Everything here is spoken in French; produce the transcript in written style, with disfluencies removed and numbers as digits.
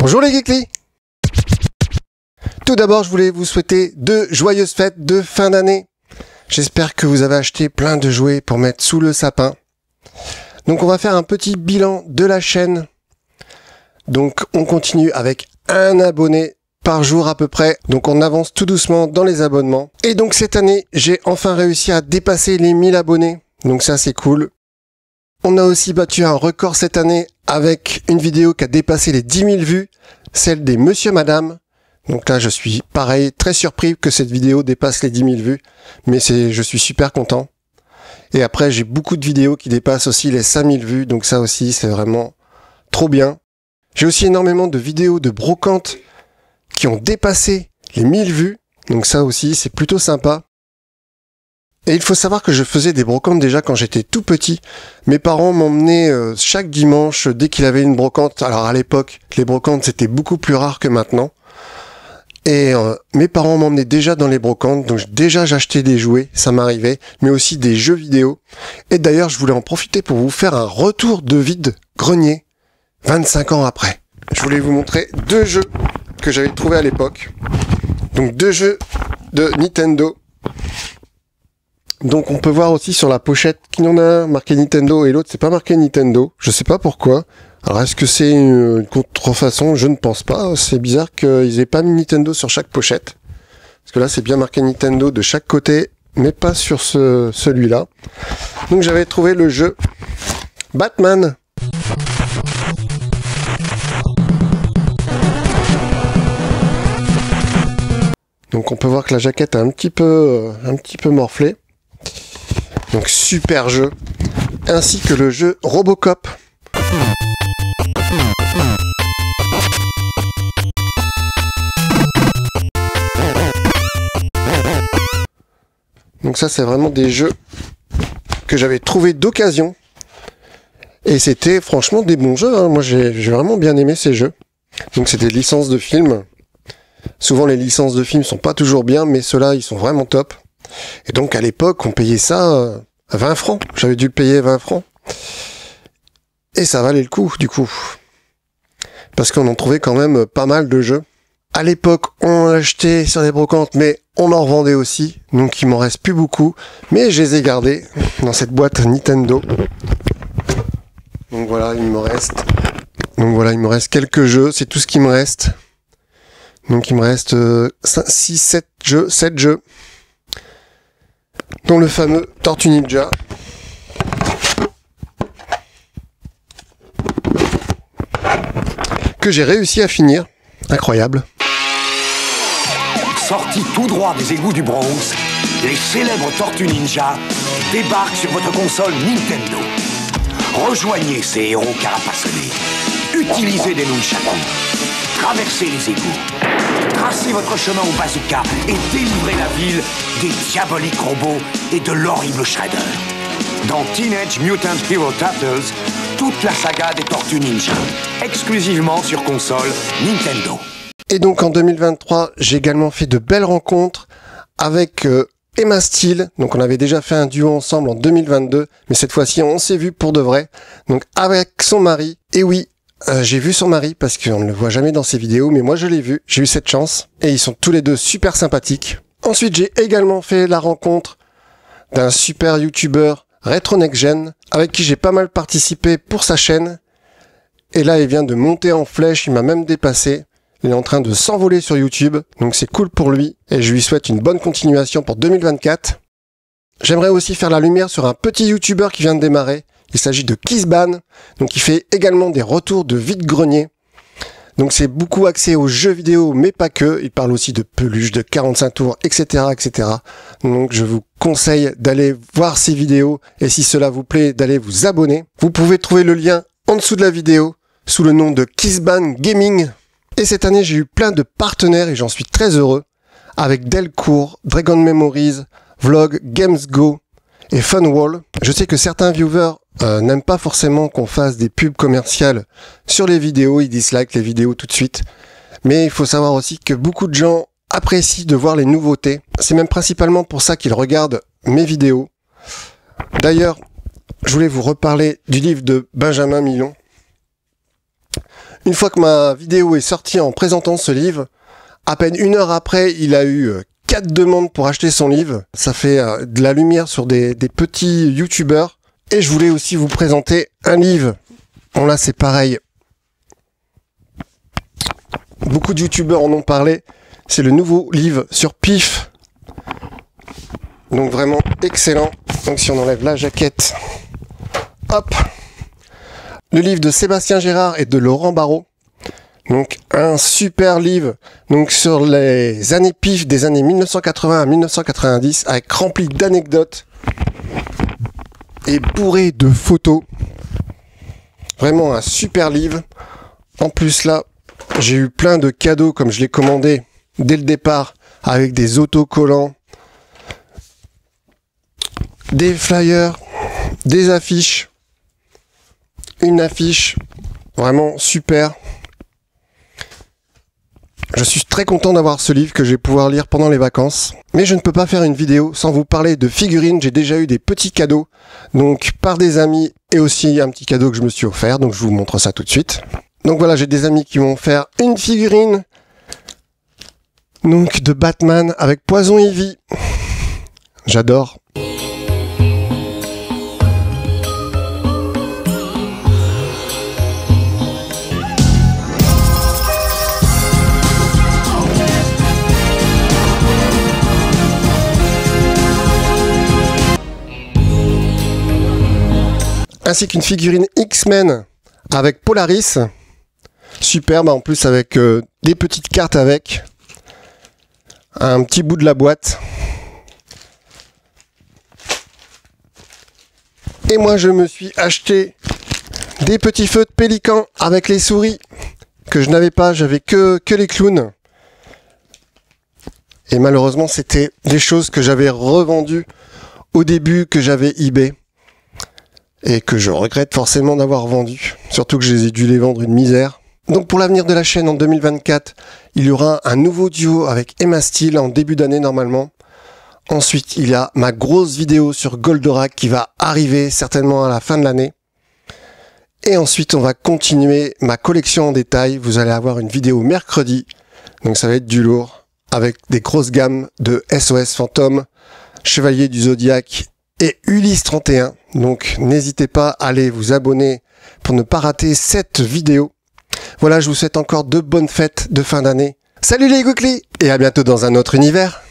Bonjour les Geekly. Tout d'abord, je voulais vous souhaiter de joyeuses fêtes de fin d'année. J'espère que vous avez acheté plein de jouets pour mettre sous le sapin. Donc on va faire un petit bilan de la chaîne. Donc on continue avec un abonné par jour à peu près. Donc on avance tout doucement dans les abonnements. Et donc cette année, j'ai enfin réussi à dépasser les 1000 abonnés. Donc ça c'est cool. On a aussi battu un record cette année avec une vidéo qui a dépassé les 10 000 vues, celle des Monsieur Madame. Donc là, je suis pareil, très surpris que cette vidéo dépasse les 10 000 vues, mais je suis super content. Et après, j'ai beaucoup de vidéos qui dépassent aussi les 5 000 vues, donc ça aussi, c'est vraiment trop bien. J'ai aussi énormément de vidéos de brocantes qui ont dépassé les 1000 vues, donc ça aussi, c'est plutôt sympa. Et il faut savoir que je faisais des brocantes déjà quand j'étais tout petit. Mes parents m'emmenaient chaque dimanche dès qu'il avait une brocante. Alors à l'époque, les brocantes c'était beaucoup plus rare que maintenant. Et mes parents m'emmenaient déjà dans les brocantes. Donc déjà j'achetais des jouets, ça m'arrivait, mais aussi des jeux vidéo. Et d'ailleurs je voulais en profiter pour vous faire un retour de vide-grenier 25 ans après. Je voulais vous montrer deux jeux que j'avais trouvés à l'époque. Donc deux jeux de Nintendo. Donc on peut voir aussi sur la pochette qu'il y en a un marqué Nintendo et l'autre c'est pas marqué Nintendo. Je sais pas pourquoi. Alors est-ce que c'est une contrefaçon? Je ne pense pas. C'est bizarre qu'ils aient pas mis Nintendo sur chaque pochette. Parce que là c'est bien marqué Nintendo de chaque côté, mais pas sur celui-là. Donc j'avais trouvé le jeu Batman. Donc on peut voir que la jaquette a un petit peu morflé. Donc super jeu, ainsi que le jeu Robocop. Donc ça c'est vraiment des jeux que j'avais trouvé d'occasion. Et c'était franchement des bons jeux, hein. Moi j'ai vraiment bien aimé ces jeux. Donc c'était des licences de films. Souvent les licences de films sont pas toujours bien, mais ceux-là ils sont vraiment top. Et donc à l'époque, on payait ça à 20 francs. J'avais dû le payer 20 francs. Et ça valait le coup, du coup. Parce qu'on en trouvait quand même pas mal de jeux. À l'époque, on achetait sur les brocantes, mais on en revendait aussi. Donc il m'en reste plus beaucoup. Mais je les ai gardés dans cette boîte Nintendo. Donc voilà, il me reste quelques jeux. C'est tout ce qui me reste. Donc il me reste 7 jeux. Dont le fameux Tortue Ninja. Que j'ai réussi à finir. Incroyable. Sortis tout droit des égouts du Bronx, les célèbres Tortues Ninja débarquent sur votre console Nintendo. Rejoignez ces héros carapacelés. Utilisez des nunchakus. Traversez les égouts. Tracez votre chemin au bazooka et délivrez la ville des diaboliques robots et de l'horrible Shredder. Dans Teenage Mutant Hero Turtles, toute la saga des Tortues Ninja, exclusivement sur console Nintendo. Et donc en 2023, j'ai également fait de belles rencontres avec Emma Steele. Donc on avait déjà fait un duo ensemble en 2022, mais cette fois-ci on s'est vu pour de vrai. Donc avec son mari, et oui, j'ai vu son mari parce qu'on ne le voit jamais dans ses vidéos, mais moi je l'ai vu, j'ai eu cette chance, et ils sont tous les deux super sympathiques. Ensuite j'ai également fait la rencontre d'un super youtubeur Retro Next Gen, avec qui j'ai pas mal participé pour sa chaîne, et là il vient de monter en flèche, il m'a même dépassé, il est en train de s'envoler sur YouTube, donc c'est cool pour lui, et je lui souhaite une bonne continuation pour 2024. J'aimerais aussi faire la lumière sur un petit youtubeur qui vient de démarrer. Il s'agit de Kizban, donc il fait également des retours de vide-grenier. Donc c'est beaucoup axé aux jeux vidéo, mais pas que. Il parle aussi de peluches, de 45 tours, etc., etc. Donc je vous conseille d'aller voir ces vidéos, et si cela vous plaît, d'aller vous abonner. Vous pouvez trouver le lien en dessous de la vidéo, sous le nom de Kizban Gaming. Et cette année, j'ai eu plein de partenaires, et j'en suis très heureux, avec Delcourt, Dragon Memories, Vlog, Games Go et Funwall. Je sais que certains viewers n'aiment pas forcément qu'on fasse des pubs commerciales sur les vidéos, ils dislikent les vidéos tout de suite. Mais il faut savoir aussi que beaucoup de gens apprécient de voir les nouveautés. C'est même principalement pour ça qu'ils regardent mes vidéos. D'ailleurs, je voulais vous reparler du livre de Benjamin Millon. Une fois que ma vidéo est sortie en présentant ce livre, à peine 1 heure après, il a eu 4 demandes pour acheter son livre. Ça fait de la lumière sur des petits youtubeurs. Et je voulais aussi vous présenter un livre. Bon là c'est pareil. Beaucoup de youtubeurs en ont parlé. C'est le nouveau livre sur Pif. Donc vraiment excellent. Donc si on enlève la jaquette, hop. Le livre de Sébastien Gérard et de Laurent Barraud. Donc un super livre donc sur les années Pif des années 1980 à 1990 avec rempli d'anecdotes et bourré de photos. Vraiment un super livre. En plus là, j'ai eu plein de cadeaux comme je l'ai commandé dès le départ avec des autocollants, des flyers, des affiches. Une affiche vraiment super. Je suis très content d'avoir ce livre que je vais pouvoir lire pendant les vacances. Mais je ne peux pas faire une vidéo sans vous parler de figurines. J'ai déjà eu des petits cadeaux, donc par des amis et aussi un petit cadeau que je me suis offert. Donc je vous montre ça tout de suite. Donc voilà, j'ai des amis qui m'ont offert une figurine donc de Batman avec Poison Ivy. J'adore. Ainsi qu'une figurine X-Men avec Polaris. Superbe, en plus avec des petites cartes avec. Un petit bout de la boîte. Et moi je me suis acheté des petits feux de pélican avec les souris que je n'avais pas, j'avais que les clowns. Et malheureusement c'était des choses que j'avais revendues au début, que j'avais eBay. Et que je regrette forcément d'avoir vendu. Surtout que j'ai dû les vendre une misère. Donc pour l'avenir de la chaîne en 2024, il y aura un nouveau duo avec Emma Steele en début d'année normalement. Ensuite, il y a ma grosse vidéo sur Goldorak qui va arriver certainement à la fin de l'année. Et ensuite, on va continuer ma collection en détail. Vous allez avoir une vidéo mercredi. Donc ça va être du lourd. Avec des grosses gammes de SOS Fantôme, Chevalier du Zodiaque et Ulysse 31. Donc n'hésitez pas à aller vous abonner pour ne pas rater cette vidéo. Voilà, je vous souhaite encore de bonnes fêtes de fin d'année. Salut les Gouklis et à bientôt dans un autre univers.